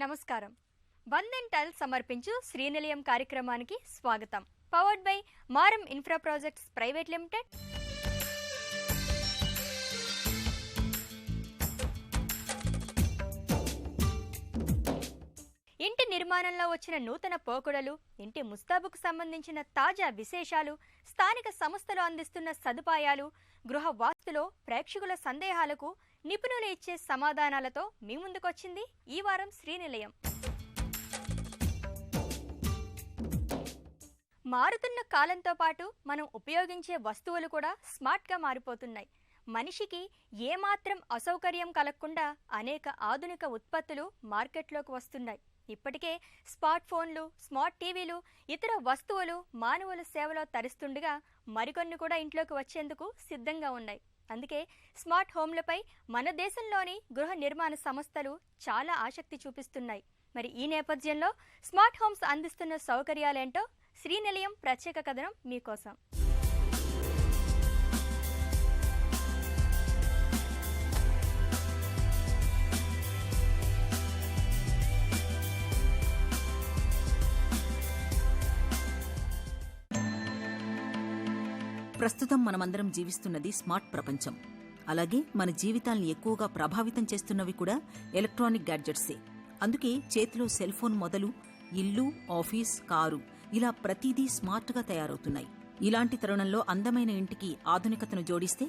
నమస్కారం. వందన్ టైల్ సమర్పించు శ్రీనిలయం కార్యక్రమానికి స్వాగతం. Powered by Maram infra projects private limited. ఇంటి నిర్మాణంలో వచ్చిన నూతన పోకడలు, ఇంటి ముస్తాబుకు సంబంధించిన తాజా విశేషాలు, స్థానిక సంస్థలు అందిస్తున్న సదుపాయాలు, గృహ వాస్తులో ప్రేక్షకుల సందేహాలకు నిపుణులు ఇచ్చే సమాధానాలతో మీ ముందుకొచ్చింది ఈ వారం శ్రీనిలయం. మారుతున్న కాలంతో పాటు మనం ఉపయోగించే వస్తువులు కూడా స్మార్ట్గా మారిపోతున్నాయి. మనిషికి ఏమాత్రం అసౌకర్యం కలగకుండా అనేక ఆధునిక ఉత్పత్తులు మార్కెట్లోకి వస్తున్నాయి. ఇప్పటికే స్మార్ట్ ఫోన్లు, స్మార్ట్ టీవీలు, ఇతర వస్తువులు మానవుల సేవలో తరిస్తుండగా మరికొన్ని కూడా ఇంట్లోకి వచ్చేందుకు సిద్ధంగా ఉన్నాయి. అందుకే స్మార్ట్ హోమ్లపై మన దేశంలోని గృహ నిర్మాణ సంస్థలు చాలా ఆసక్తి చూపిస్తున్నాయి. మరి ఈ నేపథ్యంలో స్మార్ట్ హోమ్స్ అందిస్తున్న సౌకర్యాలేంటో శ్రీనిలయం ప్రత్యేక కథనం మీకోసం. ప్రస్తుతం మనమందరం జీవిస్తున్నది స్మార్ట్ ప్రపంచం. అలాగే మన జీవితాల్ని ఎక్కువగా ప్రభావితం చేస్తున్నవి కూడా ఎలక్ట్రానిక్ గ్యాడ్జెట్సే. అందుకే చేతిలో సెల్ ఫోన్ మొదలు ఇల్లు, ఆఫీస్, కారు ఇలా ప్రతిదీ స్మార్ట్గా తయారవుతున్నాయి. ఇలాంటి తరుణంలో అందమైన ఇంటికి ఆధునికతను జోడిస్తే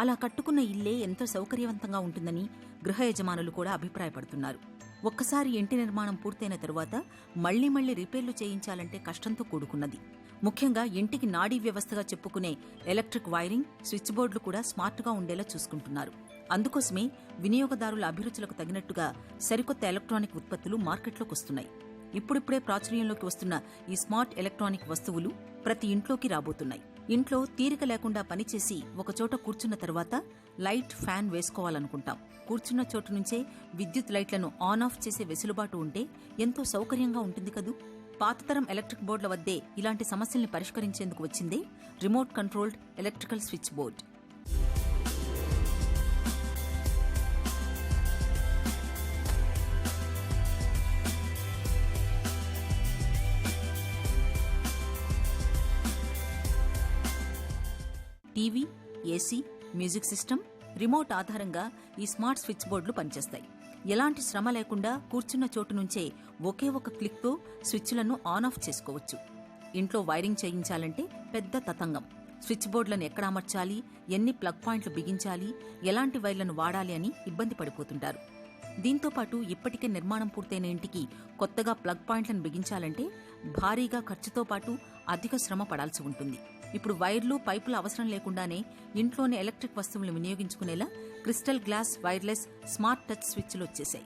అలా కట్టుకున్న ఇల్లే ఎంతో సౌకర్యవంతంగా ఉంటుందని గృహ యజమానులు కూడా అభిప్రాయపడుతున్నారు. ఒక్కసారి ఇంటి నిర్మాణం పూర్తయిన తరువాత మళ్లీ రిపేర్లు చేయించాలంటే కష్టంతో కూడుకున్నది. ముఖ్యంగా ఇంటికి నాడీ వ్యవస్థగా చెప్పుకునే ఎలక్ట్రిక్ వైరింగ్, స్విచ్ బోర్డులు కూడా స్మార్ట్గా ఉండేలా చూసుకుంటున్నారు. అందుకోసమే వినియోగదారుల అభిరుచులకు తగినట్టుగా సరికొత్త ఎలక్ట్రానిక్ ఉత్పత్తులు మార్కెట్లోకి వస్తున్నాయి. ఇప్పుడిప్పుడే ప్రాచుర్యంలోకి వస్తున్న ఈ స్మార్ట్ ఎలక్ట్రానిక్ వస్తువులు ప్రతి ఇంట్లోకి రాబోతున్నాయి. ఇంట్లో తీరిక లేకుండా పనిచేసి ఒకచోట కూర్చున్న తర్వాత లైట్, ఫ్యాన్ వేసుకోవాలనుకుంటాం. కూర్చున్న చోటు నుంచే విద్యుత్ లైట్లను ఆన్ ఆఫ్ చేసే వెసులుబాటు ఉంటే ఎంతో సౌకర్యంగా ఉంటుంది కదూ. పాతతరం ఎలక్ట్రిక్ బోర్డుల వద్దే ఇలాంటి సమస్యల్ని పరిష్కరించేందుకు వచ్చిందే remote controlled electrical switch board. TV, AC, music system, remote ఆధారంగా ఈ స్మార్ట్ స్విచ్ బోర్డులు పనిచేస్తాయి. ఎలాంటి శ్రమ లేకుండా కూర్చున్న చోటు నుంచే ఒకే ఒక క్లిక్తో స్విచ్లను ఆన్ ఆఫ్ చేసుకోవచ్చు. ఇంట్లో వైరింగ్ చేయించాలంటే పెద్ద తతంగం. స్విచ్ బోర్డులను ఎక్కడ అమర్చాలి, ఎన్ని ప్లగ్ పాయింట్లు బిగించాలి, ఎలాంటి వైర్లను వాడాలి అని ఇబ్బంది పడిపోతుంటారు. దీంతోపాటు ఇప్పటికే నిర్మాణం పూర్తయిన ఇంటికి కొత్తగా ప్లగ్ పాయింట్లను బిగించాలంటే భారీగా ఖర్చుతో పాటు అధిక శ్రమ పడాల్సి ఉంటుంది. ఇప్పుడు వైర్లు, పైపుల అవసరం లేకుండానే ఇంట్లోని ఎలక్ట్రిక్ వస్తువులను వినియోగించుకునేలా crystal glass wireless smart touch స్విచ్లు వచ్చేశాయి.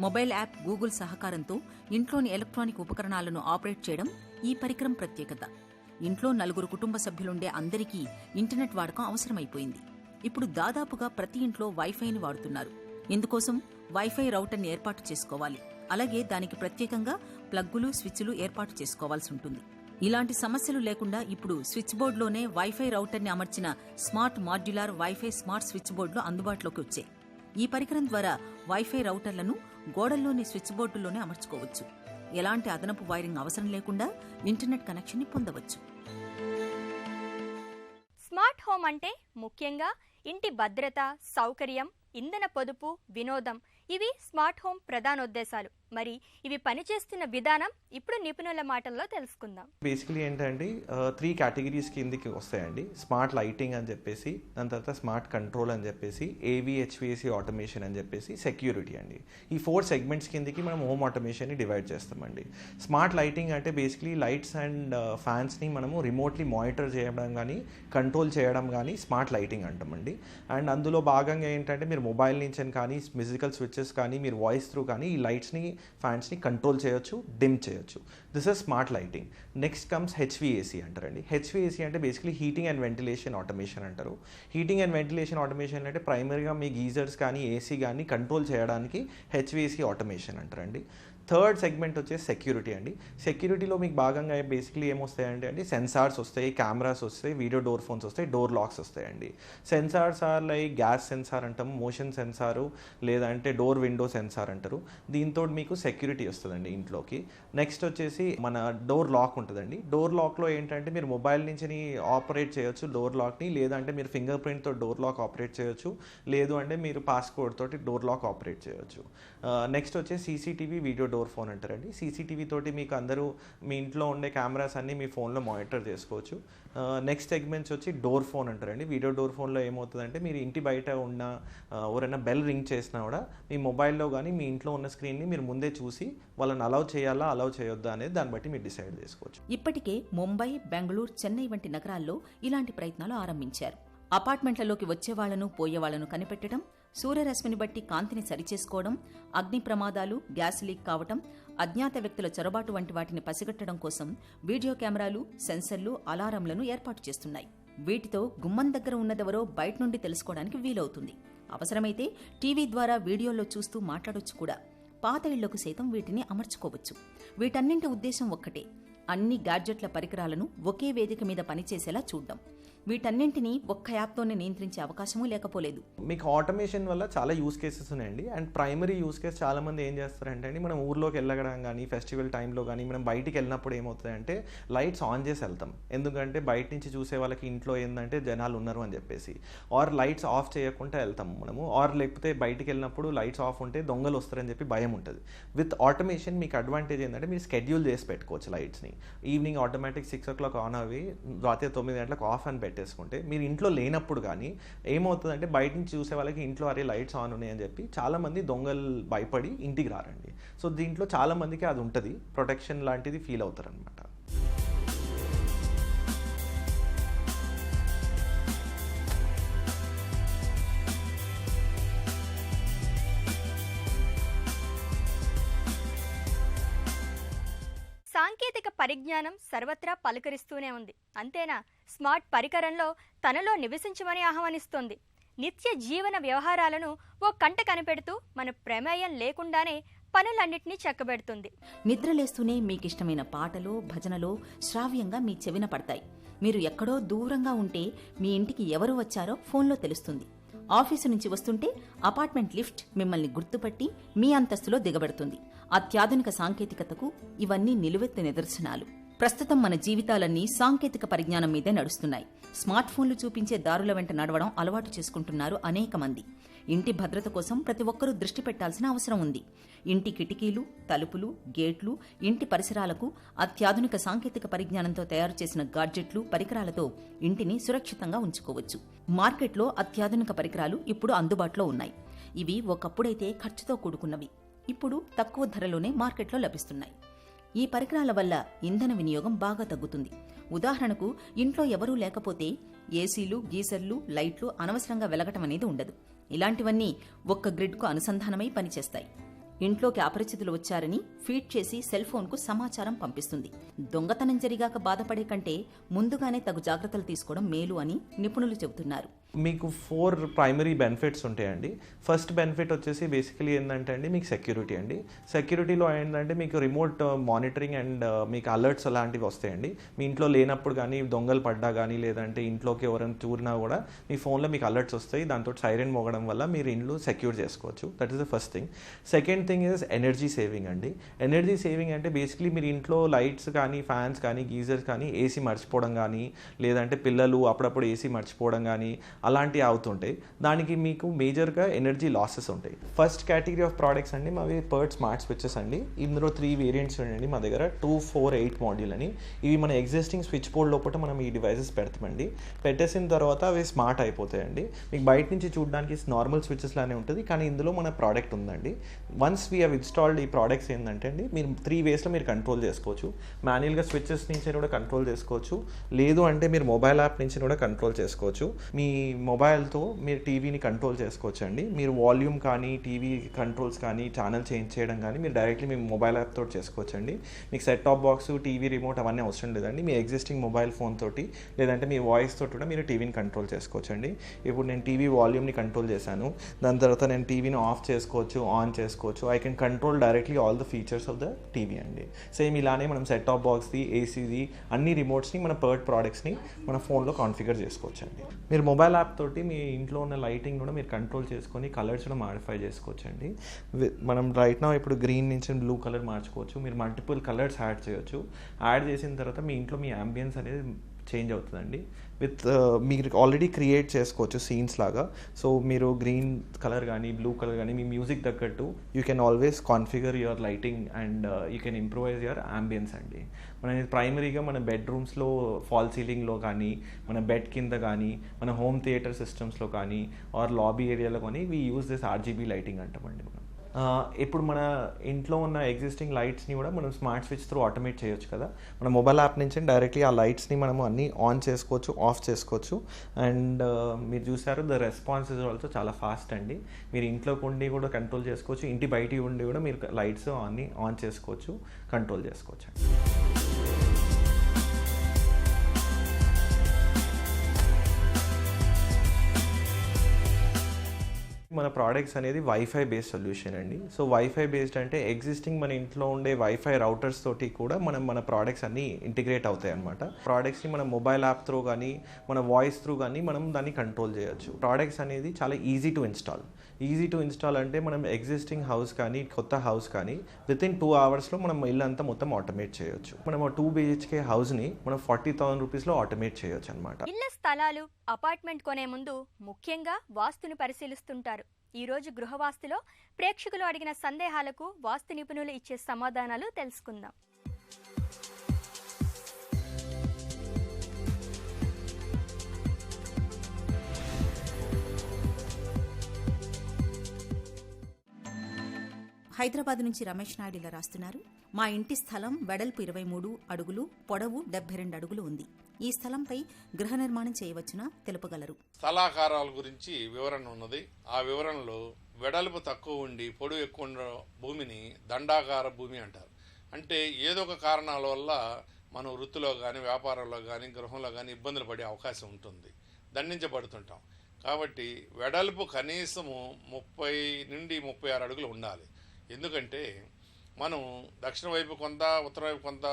మొబైల్ యాప్ గూగుల్ సహకారంతో ఇంట్లోని ఎలక్ట్రానిక్ ఉపకరణాలను ఆపరేట్ చేయడం ఈ పరికరం ప్రత్యేకత. ఇంట్లో 4 కుటుంబ సభ్యులుండే అందరికీ ఇంటర్నెట్ వాడకం అవసరమైపోయింది. ఇప్పుడు దాదాపుగా ప్రతి ఇంట్లో వైఫైని వాడుతున్నారు. ఇందుకోసం వైఫై రౌటర్ని ఏర్పాటు చేసుకోవాలి. అలాగే దానికి ప్రత్యేకంగా ప్లగ్గులు, స్విచ్లు ఏర్పాటు చేసుకోవాల్సి ఉంటుంది. ఇలాంటి సమస్యలు లేకుండా ఇప్పుడు స్విచ్ బోర్డులోనే వైఫై రౌటర్ని అమర్చిన smart modular wifi smart switch బోర్డులు అందుబాటులోకి వచ్చాయి. ఈ పరికరం ద్వారా వైఫై రౌటర్లను గోడల్లోని స్విచ్ బోర్డుల్లోనే అమర్చుకోవచ్చు. ఎలాంటి అదనపు వైరింగ్ అవసరం లేకుండా ఇంటర్నెట్ కనెక్షన్ని పొందవచ్చు. స్మార్ట్ హోమ్ అంటే ముఖ్యంగా ఇంటి భద్రత, సౌకర్యం, ఇంధన పొదుపు, వినోదం ఇవి స్మార్ట్ హోమ్ ప్రధానోద్దేశాలు. మరి ఇవి పనిచేస్తున్న విధానం ఇప్పుడు నిపుణుల మాటల్లో తెలుసుకుందాం. బేసికలీ ఏంటంటే 3 కేటగిరీస్ కిందకి వస్తాయండి. స్మార్ట్ లైటింగ్ అని చెప్పేసి, దాని తర్వాత స్మార్ట్ కంట్రోల్ అని చెప్పేసి, ఏవీ హెచ్విఏసీ ఆటోమేషన్ అని చెప్పేసి, సెక్యూరిటీ అండి. ఈ 4 సెగ్మెంట్స్ కిందకి మనం హోమ్ ఆటోమేషన్ని డివైడ్ చేస్తామండి. స్మార్ట్ లైటింగ్ అంటే బేసికలీ లైట్స్ అండ్ ఫ్యాన్స్ని మనము రిమోట్లీ మానిటర్ చేయడం కానీ, కంట్రోల్ చేయడం కానీ స్మార్ట్ లైటింగ్ అంటామండి. అండ్ అందులో భాగంగా ఏంటంటే మీరు మొబైల్ నుంచి కానీ, ఫిజికల్ స్విచెస్ కానీ, మీరు వాయిస్ త్రూ కానీ ఈ లైట్స్ని, ఫ్యాన్స్ని కంట్రోల్ చేయొచ్చు, డిమ్ చేయొచ్చు. This is smart lighting. Next comes HVAC అంటారండి. హెచ్విఏసీ అంటే basically heating and ventilation automation అంటారు. హీటింగ్ అండ్ వెంటిలేషన్ ఆటోమేషన్ అంటే ప్రైమరీగా మీ గీజర్స్ కానీ, ఏసీ కానీ కంట్రోల్ చేయడానికి హెచ్విఏసీ ఆటోమేషన్ అంటారండి. థర్డ్ సెగ్మెంట్ వచ్చేసి సెక్యూరిటీ అండి. సెక్యూరిటీలో మీకు భాగంగా బేసిక్లీ ఏమొస్తాయంటే అండి, సెన్సార్స్ వస్తాయి, కెమెరాస్ వస్తాయి, వీడియో డోర్ ఫోన్స్ వస్తాయి, డోర్ లాక్స్ వస్తాయండి. Sensors or like gas sensor అంటాము, మోషన్ సెన్సారు, లేదంటే డోర్ విండో సెన్సార్ అంటారు. దీంతో మీకు మీకు సెక్యూరిటీ వస్తుందండి ఇంట్లోకి. నెక్స్ట్ వచ్చేసి మన డోర్ లాక్ ఉంటుందండి. డోర్ లాక్లో ఏంటంటే మీరు మొబైల్ నుంచి ఆపరేట్ చేయొచ్చు డోర్ లాక్ని, లేదంటే మీరు ఫింగర్ ప్రింట్తో డోర్ లాక్ ఆపరేట్ చేయొచ్చు, లేదు అంటే మీరు పాస్కోడ్ తోటి డోర్ లాక్ ఆపరేట్ చేయొచ్చు. నెక్స్ట్ వచ్చేసి సీసీటీవీ వీడియో డోర్ ఫోన్ అంటారండి. సీసీటీవీ తోటి మీకు అందరూ మీ ఇంట్లో ఉండే కెమెరాస్ అన్నీ మీ ఫోన్లో మానిటర్ చేసుకోవచ్చు. నెక్స్ట్ సెగ్మెంట్స్ వచ్చి డోర్ ఫోన్ అంటారండి. వీడియో డోర్ ఫోన్లో ఏమవుతుందంటే మీరు ఇంటి బయట ఉన్న ఎవరైనా బెల్ రింగ్ చేసినా కూడా మీ మొబైల్లో కానీ మీ ఇంట్లో ఉన్న స్క్రీన్ని మీరు ముందే చూసి వాళ్ళని అలౌ చేయాలా అలౌ చేయొద్దా అనేది దాన్ని బట్టి మీరు డిసైడ్ చేసుకోవచ్చు. ఇప్పటికే ముంబై, బెంగళూరు, చెన్నై వంటి నగరాల్లో ఇలాంటి ప్రయత్నాలు ఆరంభించారు. అపార్ట్మెంట్లలోకి వచ్చేవాళ్లను పోయేవాళ్లను కనిపెట్టడం, సూర్యరశ్మిని బట్టి కాంతిని సరిచేసుకోవడం, అగ్ని ప్రమాదాలు, గ్యాస్ లీక్ కావటం, అజ్ఞాత వ్యక్తుల చొరబాటు వంటి వాటిని పసిగట్టడం కోసం వీడియో కెమెరాలు, సెన్సర్లు, అలారంలను ఏర్పాటు చేస్తున్నాయి. వీటితో గుమ్మం దగ్గర ఉన్నదెవరో బయట నుండి తెలుసుకోవడానికి వీలవుతుంది. అవసరమైతే టీవీ ద్వారా వీడియోలో చూస్తూ మాట్లాడొచ్చు కూడా. పాత ఇళ్లకు సైతం వీటిని అమర్చుకోవచ్చు. వీటన్నింటి ఉద్దేశం ఒక్కటే, అన్ని గ్యాడ్జెట్ల పరికరాలను ఒకే వేదిక మీద పనిచేసేలా చూడ్డం. వీటన్నింటినీ ఒక్క యాప్తోనే నియంత్రించే అవకాశమూ లేకపోలేదు. మీకు ఆటోమేషన్ వల్ల చాలా యూస్ కేసెస్ ఉన్నాయండి. అండ్ ప్రైమరీ యూస్ కేస్ చాలా మంది ఏం చేస్తారంటే అండి, మనం ఊర్లోకి వెళ్ళడం కానీ ఫెస్టివల్ టైంలో కానీ మనం బయటికి వెళ్ళినప్పుడు ఏమవుతుందంటే లైట్స్ ఆన్ చేసి వెళ్తాం. ఎందుకంటే బయట నుంచి చూసే వాళ్ళకి ఇంట్లో ఏంటంటే జనాలు ఉన్నారు అని చెప్పేసి, ఆర్ లైట్స్ ఆఫ్ చేయకుండా వెళ్తాం మనము, ఆర్ లేకపోతే బయటికి వెళ్ళినప్పుడు లైట్స్ ఆఫ్ ఉంటే దొంగలు వస్తారని చెప్పి భయం ఉంటుంది. విత్ ఆటోమేషన్ మీకు అడ్వాంటేజ్ ఏంటంటే మీరు షెడ్యూల్ చేసి పెట్టుకోవచ్చు లైట్స్ని. ఈవినింగ్ ఆటోమేటిక్ 6 o'clock ఆన్ అవి రాత్రి 9 గంటలకు ఆఫ్ అని పెట్టేసుకుంటే మీరు ఇంట్లో లేనప్పుడు కానీ ఏమవుతుందంటే బయట నుంచి చూసే వాళ్ళకి ఇంట్లో అరే లైట్స్ ఆన్ ఉన్నాయని చెప్పి చాలామంది దొంగలు భయపడి ఇంటికి రారండి. సో దీంట్లో చాలామందికి అది ఉంటుంది, ప్రొటెక్షన్ లాంటిది ఫీల్ అవుతారు అనమాట. సాంకేతిక పరిజ్ఞానం సర్వత్రా పలుకరిస్తూనే ఉంది. అంతేనా, స్మార్ట్ పరికరంలో తనలో నివసించమని ఆహ్వానిస్తోంది. నిత్య జీవన వ్యవహారాలను ఓ కంట కనిపెడుతూ మన ప్రమేయం లేకుండానే పనులన్నింటినీ చక్కబెడుతుంది. నిద్రలేస్తూనే మీకిష్టమైన పాటలో, భజనలో శ్రావ్యంగా మీ చెవిన పడతాయి. మీరు ఎక్కడో దూరంగా ఉంటే మీ ఇంటికి ఎవరు వచ్చారో ఫోన్లో తెలుస్తుంది. ఆఫీసు నుంచి వస్తుంటే అపార్ట్మెంట్ లిఫ్ట్ మిమ్మల్ని గుర్తుపట్టి మీ అంతస్తులో దిగబెడుతుంది. అత్యాధునిక సాంకేతికతకు ఇవన్నీ నిలువెత్తు నిదర్శనాలు. ప్రస్తుతం మన జీవితాలన్నీ సాంకేతిక పరిజ్ఞానం మీదే నడుస్తున్నాయి. స్మార్ట్ ఫోన్లు చూపించే దారుల వెంట నడవడం అలవాటు చేసుకుంటున్నారు అనేక మంది. ఇంటి భద్రత కోసం ప్రతి ఒక్కరూ దృష్టి పెట్టాల్సిన అవసరం ఉంది. ఇంటి కిటికీలు, తలుపులు, గేట్లు, ఇంటి పరిసరాలకు అత్యాధునిక సాంకేతిక పరిజ్ఞానంతో తయారు చేసిన గాడ్జెట్లు, పరికరాలతో ఇంటిని సురక్షితంగా ఉంచుకోవచ్చు. మార్కెట్లో అత్యాధునిక పరికరాలు ఇప్పుడు అందుబాటులో ఉన్నాయి. ఇవి ఒకప్పుడైతే ఖర్చుతో కూడుకున్నవి, ఇప్పుడు తక్కువ ధరలోనే మార్కెట్లో లభిస్తున్నాయి. ఈ పరికరాల వల్ల ఇంధన వినియోగం బాగా తగ్గుతుంది. ఉదాహరణకు, ఇంట్లో ఎవరూ లేకపోతే ఏసీలు, గీజర్లు, లైట్లు అనవసరంగా వెలగటం అనేది ఉండదు. ఇలాంటివన్నీ ఒక్క గ్రిడ్కు అనుసంధానమై పనిచేస్తాయి. ఇంట్లోకి అపరిచితులు వచ్చారని ఫీడ్ చేసి సెల్ ఫోన్కు సమాచారం పంపిస్తుంది. దొంగతనం జరిగాక బాధపడే కంటే ముందుగానే తగు జాగ్రత్తలు తీసుకోవడం మేలు అని నిపుణులు చెబుతున్నారు. మీకు 4 ప్రైమరీ బెనిఫిట్స్ ఉంటాయండి. ఫస్ట్ బెనిఫిట్ వచ్చేసి బేసికలీ ఏంటంటే అండి మీకు సెక్యూరిటీ అండి. సెక్యూరిటీలో ఏంటంటే మీకు రిమోట్ మానిటరింగ్ అండ్ మీకు అలర్ట్స్ అలాంటివి వస్తాయండి. మీ ఇంట్లో లేనప్పుడు కానీ దొంగలు పడ్డా కానీ లేదంటే ఇంట్లోకి ఎవరైనా చూరినా కూడా మీ ఫోన్లో మీకు అలర్ట్స్ వస్తాయి. దాంతో సైరన్ మోగడం వల్ల మీరు ఇల్లు సెక్యూర్ చేసుకోవచ్చు. That is the first thing. Second thing is energy saving అండి. ఎనర్జీ సేవింగ్ అంటే బేసికలీ మీరు ఇంట్లో లైట్స్ కానీ ఫ్యాన్స్ కానీ గీజర్స్ కానీ ఏసీ మర్చిపోవడం కానీ లేదంటే పిల్లలు అప్పుడప్పుడు ఏసీ మర్చిపోవడం కానీ అలాంటివి అవుతుంటాయి. దానికి మీకు మేజర్గా ఎనర్జీ లాసెస్ ఉంటాయి. ఫస్ట్ కేటగిరీ ఆఫ్ ప్రోడక్ట్స్ అండి మావి పర్ట్ స్మార్ట్ స్విచెస్ అండి. ఇందులో 3 వేరియంట్స్ ఉన్నాయండి మా దగ్గర. 248 మాడ్యూల్ అని. ఇవి మన ఎగ్జిస్టింగ్ స్విచ్ బోర్డ్ లోపల మనం ఈ డివైసెస్ పెడతామండి. పెట్టేసిన తర్వాత అవి స్మార్ట్ అయిపోతాయండి. మీకు బయట నుంచి చూడడానికి నార్మల్ స్విచెస్ లానే ఉంటుంది, కానీ ఇందులో మన ప్రోడక్ట్ ఉందండి. వన్స్ వీ హ్యావ్ ఇన్స్టాల్డ్ ఈ ప్రోడక్ట్స్ ఏంటంటే అండి మీరు 3 వేస్లో మీరు కంట్రోల్ చేసుకోవచ్చు. మాన్యువల్గా స్విచెస్ నుంచి కూడా కంట్రోల్ చేసుకోవచ్చు, లేదు అంటే మీరు మొబైల్ యాప్ నుంచి కూడా కంట్రోల్ చేసుకోవచ్చు. మీ మొబైల్తో మీరు టీవీని కంట్రోల్ చేసుకోవచ్చు అండి. మీరు వాల్యూమ్ కానీ టీవీ కంట్రోల్స్ కానీ ఛానల్ చేంజ్ చేయడం కానీ మీరు డైరెక్ట్లీ మీ మొబైల్ యాప్ తోటి చేసుకోవచ్చు అండి. మీకు set top box, TV remote అవన్నీ అవసరం లేదండి. మీ ఎగ్జిస్టింగ్ మొబైల్ ఫోన్ తోటి లేదంటే మీ వాయిస్ తోటి కూడా మీరు టీవీని కంట్రోల్ చేసుకోవచ్చు అండి. ఇప్పుడు నేను టీవీ వాల్యూమ్ని కంట్రోల్ చేశాను, దాని తర్వాత నేను టీవీని ఆఫ్ చేసుకోవచ్చు, ఆన్ చేసుకోవచ్చు, I can control directly all the features of the TV అండి. సేమ్ ఇలానే మనం సెట్ టాప్ బాక్స్ది, ఏసీది అన్ని రిమోట్స్ని మన పర్డ్ ప్రోడక్ట్స్ని మన ఫోన్లో కాన్ఫిగర్ చేసుకోవచ్చు అండి. మీరు మొబైల్ యాప్ తోటి మీ ఇంట్లో ఉన్న లైటింగ్ కూడా మీరు కంట్రోల్ చేసుకొని కలర్స్ కూడా మాడిఫై చేసుకోవచ్చు అండి. మనం రైట్ నా ఇప్పుడు గ్రీన్ నుంచి బ్లూ కలర్ మార్చుకోవచ్చు. మీరు మల్టిపుల్ కలర్స్ యాడ్ చేయొచ్చు. యాడ్ చేసిన తర్వాత మీ ఇంట్లో మీ అంబియన్స్ అనేది చేంజ్ అవుతుందండి. మీరు ఆల్రెడీ క్రియేట్ చేసుకోవచ్చు సీన్స్ లాగా. సో మీరు గ్రీన్ కలర్ కానీ బ్లూ కలర్ కానీ మీ మ్యూజిక్ తగ్గట్టు you can always configure your lighting and you can improvise your ambience అండి. మన ప్రైమరీగా మన బెడ్రూమ్స్లో ఫాల్ సీలింగ్లో కానీ, మన బెడ్ కింద కానీ, మన హోమ్ థియేటర్ సిస్టమ్స్లో కానీ ఆర్ లాబీ ఏరియాలో కానీ we use this RGB lighting అంటామండి మనం. ఇప్పుడు మన ఇంట్లో ఉన్న ఎగ్జిస్టింగ్ లైట్స్ని కూడా మనం స్మార్ట్ స్విచ్ త్రూ ఆటోమేట్ చేయొచ్చు కదా. మన మొబైల్ యాప్ నుంచి డైరెక్ట్లీ ఆ లైట్స్ని మనము అన్నీ ఆన్ చేసుకోవచ్చు, ఆఫ్ చేసుకోవచ్చు. అండ్ మీరు చూసారు ద రెస్పాన్స్ ఇస్ ఆల్సో చాలా ఫాస్ట్ అండి. మీరు ఇంట్లోకి ఉండి కూడా కంట్రోల్ చేసుకోవచ్చు, ఇంటి బయటికి ఉండి కూడా మీరు లైట్స్ అన్నీ ఆన్ చేసుకోవచ్చు, కంట్రోల్ చేసుకోవచ్చు అండి. మన ప్రోడక్ట్స్ అనేది వైఫై బేస్డ్ సొల్యూషన్ అండి. సో వైఫై బేస్డ్ అంటే ఎగ్జిస్టింగ్ మన ఇంట్లో ఉండే వైఫై రౌటర్స్ తోటి కూడా మన ప్రోడక్ట్స్ అన్నీ ఇంటిగ్రేట్ అవుతాయి అనమాట. ప్రోడక్ట్స్ని మన మొబైల్ యాప్ త్రూ కానీ, మన వాయిస్ త్రూ కానీ మనం దాన్ని కంట్రోల్ చేయొచ్చు. ప్రోడక్ట్స్ అనేది చాలా ఈజీ టు ఇన్స్టాల్ అంటే మనం ఎగ్జిస్టింగ్ హౌస్ కానీ, కొత్త హౌస్ కానీ వితిన్ 2 hours మనం ఇల్లు అంతా మొత్తం ఆటోమేట్ చేయొచ్చు. మనం 2 BHK హౌస్ని మనం 40,000 రూపీస్లో ఆటోమేట్ చేయొచ్చు అనమాట. ఇళ్ల స్థలాలు, అపార్ట్మెంట్ కొనే ముందు ముఖ్యంగా వాస్తుని పరిశీలిస్తుంటారు. ఈరోజు గృహవాస్తులో ప్రేక్షకులు అడిగిన సందేహాలకు వాస్తు నిపుణులు ఇచ్చే సమాధానాలు తెలుసుకుందాం. హైదరాబాద్ నుంచి రమేష్ నాయుడు ఇలా రాస్తున్నారు. మా ఇంటి స్థలం వెడల్పు 23 అడుగులు, పొడవు 72 అడుగులు ఉంది. ఈ స్థలంపై గృహ నిర్మాణం చేయవచ్చునా తెలుపగలరు? స్థలాకారాల గురించి వివరణ ఉన్నది. ఆ వివరణలో వెడల్పు తక్కువ ఉండి పొడవు ఎక్కువ ఉన్న భూమిని దండాకార భూమి అంటారు. అంటే ఏదో ఒక కారణాల వల్ల మనం వృత్తిలో కానీ, వ్యాపారంలో కానీ, గృహంలో కానీ ఇబ్బందులు పడే అవకాశం ఉంటుంది, దండించబడుతుంటాం. కాబట్టి వెడల్పు కనీసము 30 నుండి 36 అడుగులు ఉండాలి. ఎందుకంటే మనం దక్షిణ వైపు కొంత, ఉత్తర వైపు కొంత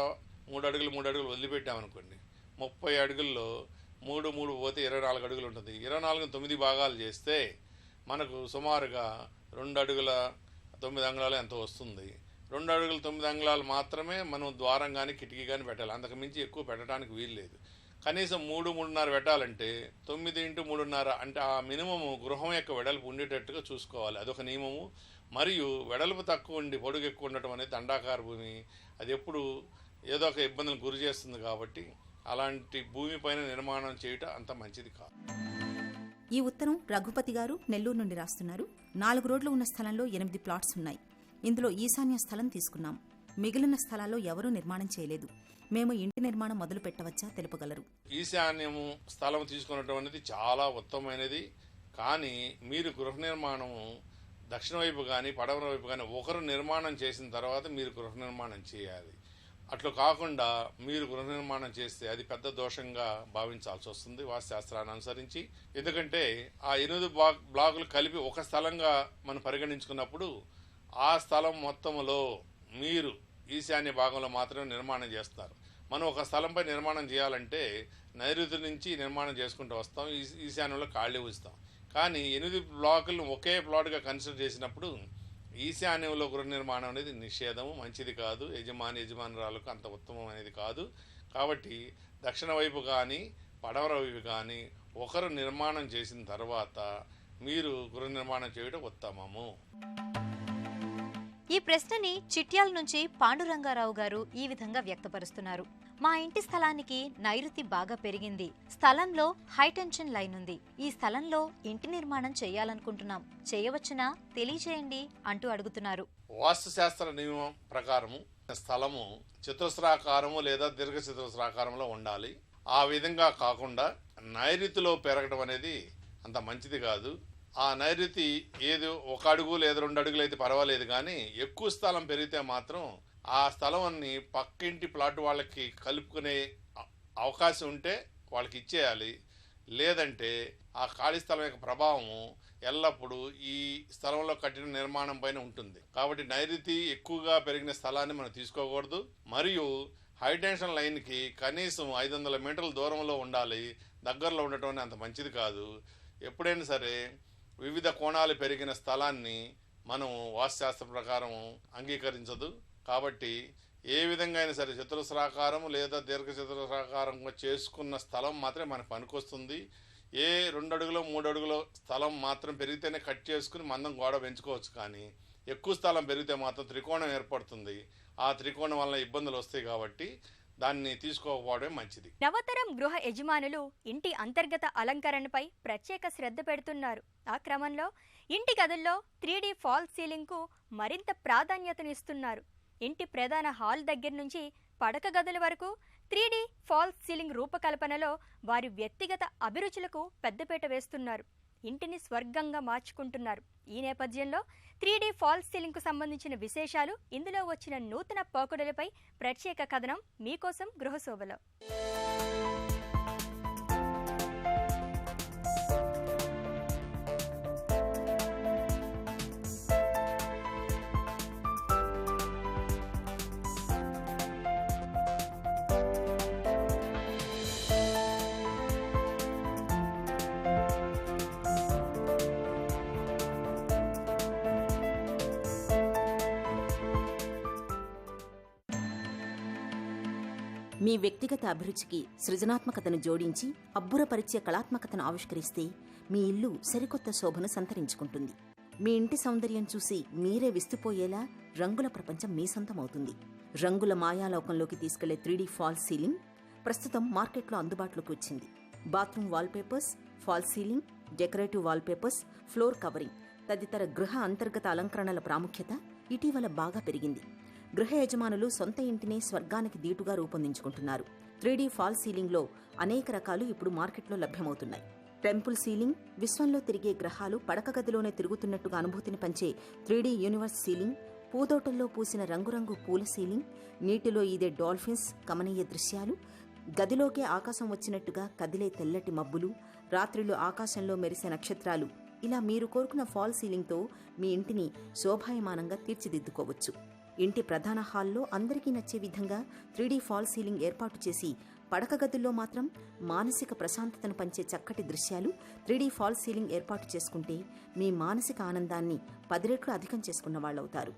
3 అడుగులు వదిలిపెట్టామనుకోండి, 30 అడుగుల్లో 3 పోతే 24 అడుగులు ఉంటుంది. 24ని 9 భాగాలు చేస్తే మనకు సుమారుగా 2 అడుగుల 9 అంగుళాలు ఎంతో వస్తుంది. 2 అడుగుల 9 అంగుళాలు మాత్రమే మనం ద్వారం కానీ, కిటికీ కానీ పెట్టాలి. అంతకు మించి ఎక్కువ పెట్టడానికి వీలు లేదు. కనీసం 3-3.5 పెట్టాలంటే 9 × 3.5 అంటే ఆ మినిమము గృహం యొక్క వెడల్పు ఉండేటట్టుగా చూసుకోవాలి. అదొక నియమము. మరియు వెడల్పు తక్కువ ఉండి పొడుగు ఎక్కువ ఉండటం అనేది దండాకార భూమి. అది ఎప్పుడు ఏదో ఒక ఇబ్బందులు గురి చేస్తుంది. కాబట్టి అలాంటి భూమి పైన నిర్మాణం చేయటం అంత మంచిది కాదు. ఈ ఉత్తరం రఘుపతి గారు నెల్లూరు నుండి రాస్తున్నారు. 4 రోడ్లు ఉన్న స్థలంలో 8 ప్లాట్స్ ఉన్నాయి. ఇందులో ఈశాన్య స్థలం తీసుకున్నాం. మిగిలిన స్థలాల్లో ఎవరూ నిర్మాణం చేయలేదు. మేము ఇంటి నిర్మాణం మొదలు పెట్టవచ్చా తెలుపగలరు? ఈశాన్యము స్థలం తీసుకునటం అనేది చాలా ఉత్తమమైనది. కానీ మీరు గృహ నిర్మాణము దక్షిణ వైపు కానీ, పడమర వైపు కానీ ఒకరు నిర్మాణం చేసిన తర్వాత మీరు గృహ నిర్మాణం చేయాలి. అట్లు కాకుండా మీరు గృహ నిర్మాణం చేస్తే అది పెద్ద దోషంగా భావించాల్సి వస్తుంది వాస్తుశాస్త్రాన్ని అనుసరించి. ఎందుకంటే ఆ 8 బ్లాకులు కలిపి ఒక స్థలంగా మనం పరిగణించుకున్నప్పుడు ఆ స్థలం మొత్తంలో మీరు ఈశాన్య భాగంలో మాత్రమే నిర్మాణం చేస్తున్నారు. మనం ఒక స్థలంపై నిర్మాణం చేయాలంటే నైరుతి నుంచి నిర్మాణం చేసుకుంటూ వస్తాం, ఈశాన్యంలో ఖాళీ ఉంచుతాం. కానీ 8 బ్లాకులను ఒకే ప్లాట్గా కన్సిడర్ చేసినప్పుడు ఈశాన్యంలో గృహ నిర్మాణం అనేది నిషేధము, మంచిది కాదు. యజమానురాలకు అంత ఉత్తమం అనేది కాదు. కాబట్టి దక్షిణ వైపు కానీ, పడమర వైపు కానీ ఒకరు నిర్మాణం చేసిన తర్వాత మీరు గృహ నిర్మాణం చేయడం ఉత్తమము. ఈ ప్రశ్నని చిట్యాల నుంచి పాండురంగారావు గారు ఈ విధంగా వ్యక్తపరుస్తున్నారు. మా ఇంటి స్థలానికి నైరుతి బాగా పెరిగింది. స్థలంలో హైటెన్షన్ లైన్ ఉంది. ఈ స్థలంలో ఇంటి నిర్మాణం చేయాలనుకుంటున్నాం. చేయవచ్చునా తెలియజేయండి అంటూ అడుగుతున్నారు. వాస్తుశాస్త్ర నియమం ప్రకారము స్థలము చతురస్రాకారము లేదా దీర్ఘ చతురస్రాకారంలో ఉండాలి. ఆ విధంగా కాకుండా నైరుతిలో పెరగడం అనేది అంత మంచిది కాదు. ఆ నైరుతి ఏదో 1 అడుగు లేదా 2 అడుగులు అయితే పర్వాలేదు. కానీ ఎక్కువ స్థలం పెరిగితే మాత్రం ఆ స్థలాన్ని పక్కింటి ప్లాట్ వాళ్ళకి కలుపుకునే అవకాశం ఉంటే వాళ్ళకి ఇచ్చేయాలి. లేదంటే ఆ ఖాళీ స్థలం యొక్క ప్రభావము ఎల్లప్పుడూ ఈ స్థలంలో కట్టిన నిర్మాణం పైన ఉంటుంది. కాబట్టి నైరుతి ఎక్కువగా పెరిగిన స్థలాన్ని మనం తీసుకోకూడదు. మరియు హైటెన్షన్ లైన్కి కనీసం 500 మీటర్ల దూరంలో ఉండాలి. దగ్గరలో ఉండటం అంత మంచిది కాదు. ఎప్పుడైనా సరే వివిధ కోణాలు పెరిగిన స్థలాన్ని మనం వాస్తుశాస్త్ర ప్రకారం అంగీకరించదు. కాబట్టి ఏ విధంగా అయినా సరే చతురస్రాకారం లేదా దీర్ఘ చతురస్రాకారంగా చేసుకున్న స్థలం మాత్రమే మనకు పనికొస్తుంది. ఏ 2 అడుగులో 3 అడుగులో స్థలం మాత్రం పెరిగితేనే కట్ చేసుకుని మందం గోడ పెంచుకోవచ్చు. కానీ ఎక్కువ స్థలం పెరిగితే మాత్రం త్రికోణం ఏర్పడుతుంది. ఆ త్రికోణం వల్ల ఇబ్బందులు వస్తాయి. కాబట్టి దాన్ని తీసుకోకపోవడమే మంచిది. నవతరం గృహ యజమానులు ఇంటి అంతర్గత అలంకరణపై ప్రత్యేక శ్రద్ధ పెడుతున్నారు. ఆ క్రమంలో ఇంటి గదుల్లో 3D ఫాల్ సీలింగ్కు మరింత ప్రాధాన్యతనిస్తున్నారు. ఇంటి ప్రధాన హాల్ దగ్గర నుంచి పడక గదుల వరకు 3D ఫాల్ సీలింగ్ రూపకల్పనలో వారి వ్యక్తిగత అభిరుచులకు పెద్దపీట వేస్తున్నారు. ఇంటిని స్వర్గంగా మార్చుకుంటున్నారు. ఈ నేపథ్యంలో 3D ఫాల్ సీలింగ్కు సంబంధించిన విశేషాలు, ఇందులో వచ్చిన నూతన పోకడలపై ప్రత్యేక కథనం మీకోసం గృహశోభలో. మీ వ్యక్తిగత అభిరుచికి సృజనాత్మకతను జోడించి అబ్బురపరిచే కళాత్మకతను ఆవిష్కరిస్తే మీ ఇల్లు సరికొత్త శోభను సంతరించుకుంటుంది. మీ ఇంటి సౌందర్యం చూసి మీరే విస్తుపోయేలా రంగుల ప్రపంచం మీ సొంతమవుతుంది. రంగుల మాయాలోకంలోకి తీసుకెళ్లే 3D ఫాల్ సీలింగ్ ప్రస్తుతం మార్కెట్లో అందుబాటులోకి వచ్చింది. Bathroom wallpapers, fall ceiling, decorative wallpapers, floor covering తదితర గృహ అంతర్గత అలంకరణల ప్రాముఖ్యత ఇటీవల బాగా పెరిగింది. గృహ యజమానులు సొంత ఇంటినే స్వర్గానికి దీటుగా రూపొందించుకుంటున్నారు. 3D ఫాల్ సీలింగ్లో అనేక రకాలు ఇప్పుడు మార్కెట్లో లభ్యమవుతున్నాయి. టెంపుల్ సీలింగ్, విశ్వంలో తిరిగే గ్రహాలు పడక గదిలోనే తిరుగుతున్నట్టుగా అనుభూతిని పంచే 3D యూనివర్స్ సీలింగ్, పూదోటల్లో పూసిన రంగురంగు పూల సీలింగ్, నీటిలో ఈదే డాల్ఫిన్స్ కమనీయ దృశ్యాలు, గదిలోకే ఆకాశం వచ్చినట్టుగా కదిలే తెల్లటి మబ్బులు, రాత్రిలో ఆకాశంలో మెరిసే నక్షత్రాలు, ఇలా మీరు కోరుకున్న ఫాల్ సీలింగ్తో మీ ఇంటిని శోభాయమానంగా తీర్చిదిద్దుకోవచ్చు. ఇంటి ప్రధాన హాల్లో అందరికీ నచ్చే విధంగా 3D ఫాల్ సీలింగ్ ఏర్పాటు చేసి పడక గదుల్లో మాత్రం మానసిక ప్రశాంతతను పంచే చక్కటి దృశ్యాలు 3D ఫాల్ సీలింగ్ ఏర్పాటు చేసుకుంటే మీ మానసిక ఆనందాన్ని 10 రెట్లు అధికం చేసుకున్న వాళ్ళవుతారు.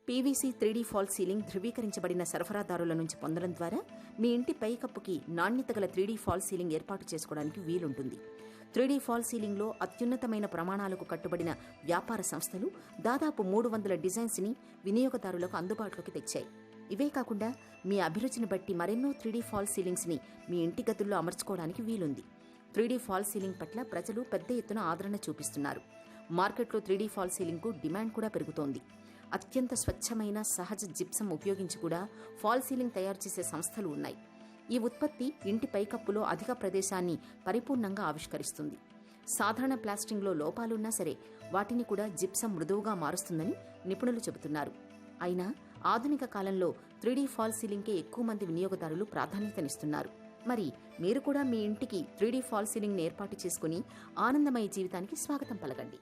పీవీసీ 3D ఫాల్ సీలింగ్ ధృవీకరించబడిన సరఫరాదారుల నుంచి పొందడం ద్వారా మీ ఇంటి పైకప్పుకి నాణ్యత గల 3D ఫాల్ సీలింగ్ ఏర్పాటు చేసుకోవడానికి వీలుంటుంది. 3D ఫాల్ సీలింగ్లో అత్యున్నతమైన ప్రమాణాలకు కట్టుబడిన వ్యాపార సంస్థలు దాదాపు 300 డిజైన్స్ని వినియోగదారులకు అందుబాటులోకి తెచ్చాయి. ఇవే కాకుండా మీ అభిరుచిని బట్టి మరెన్నో 3D ఫాల్ సీలింగ్స్ని మీ ఇంటి గదుల్లో అమర్చుకోవడానికి వీలుంది. 3D ఫాల్ సీలింగ్ పట్ల ప్రజలు పెద్ద ఎత్తున ఆదరణ చూపిస్తున్నారు. మార్కెట్లో 3D ఫాల్ సీలింగ్కు డిమాండ్ కూడా పెరుగుతోంది. అత్యంత స్వచ్ఛమైన సహజ జిప్సం ఉపయోగించి కూడా ఫాల్ సీలింగ్ తయారు చేసే సంస్థలు ఉన్నాయి. ఈ ఉత్పత్తి ఇంటి పైకప్పులో అధిక ప్రదేశాన్ని పరిపూర్ణంగా ఆవిష్కరిస్తుంది. సాధారణ ప్లాస్టింగ్లో లోపాలున్నా సరే వాటిని కూడా జిప్సం మృదువుగా మారుస్తుందని నిపుణులు చెబుతున్నారు. అయినా ఆధునిక కాలంలో 3D ఫాల్ సీలింగ్కే ఎక్కువ మంది వినియోగదారులు ప్రాధాన్యతనిస్తున్నారు. మరి మీరు కూడా మీ ఇంటికి 3D ఫాల్ సీలింగ్ని ఏర్పాటు చేసుకుని ఆనందమయ జీవితానికి స్వాగతం పలకండి.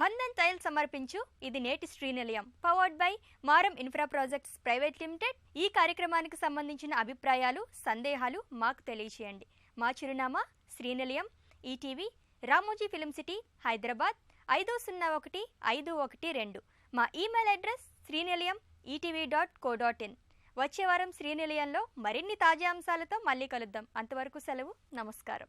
బంధన్ టైల్ సమర్పించు ఇది నేటి Srinilayam, powered by Maram infra projects private limited. ఈ కార్యక్రమానికి సంబంధించిన అభిప్రాయాలు, సందేహాలు మాకు తెలియచేయండి. మా చిరునామా శ్రీనిలయం, ఈటీవీ, రామోజీ ఫిల్మ్ సిటీ, హైదరాబాద్ 501512. మా ఈమెయిల్ అడ్రస్ srinilayam@etv.co.in. వచ్చే వారం శ్రీనిలయంలో మరిన్ని తాజా అంశాలతో మళ్ళీ కలుద్దాం. అంతవరకు సెలవు. నమస్కారం.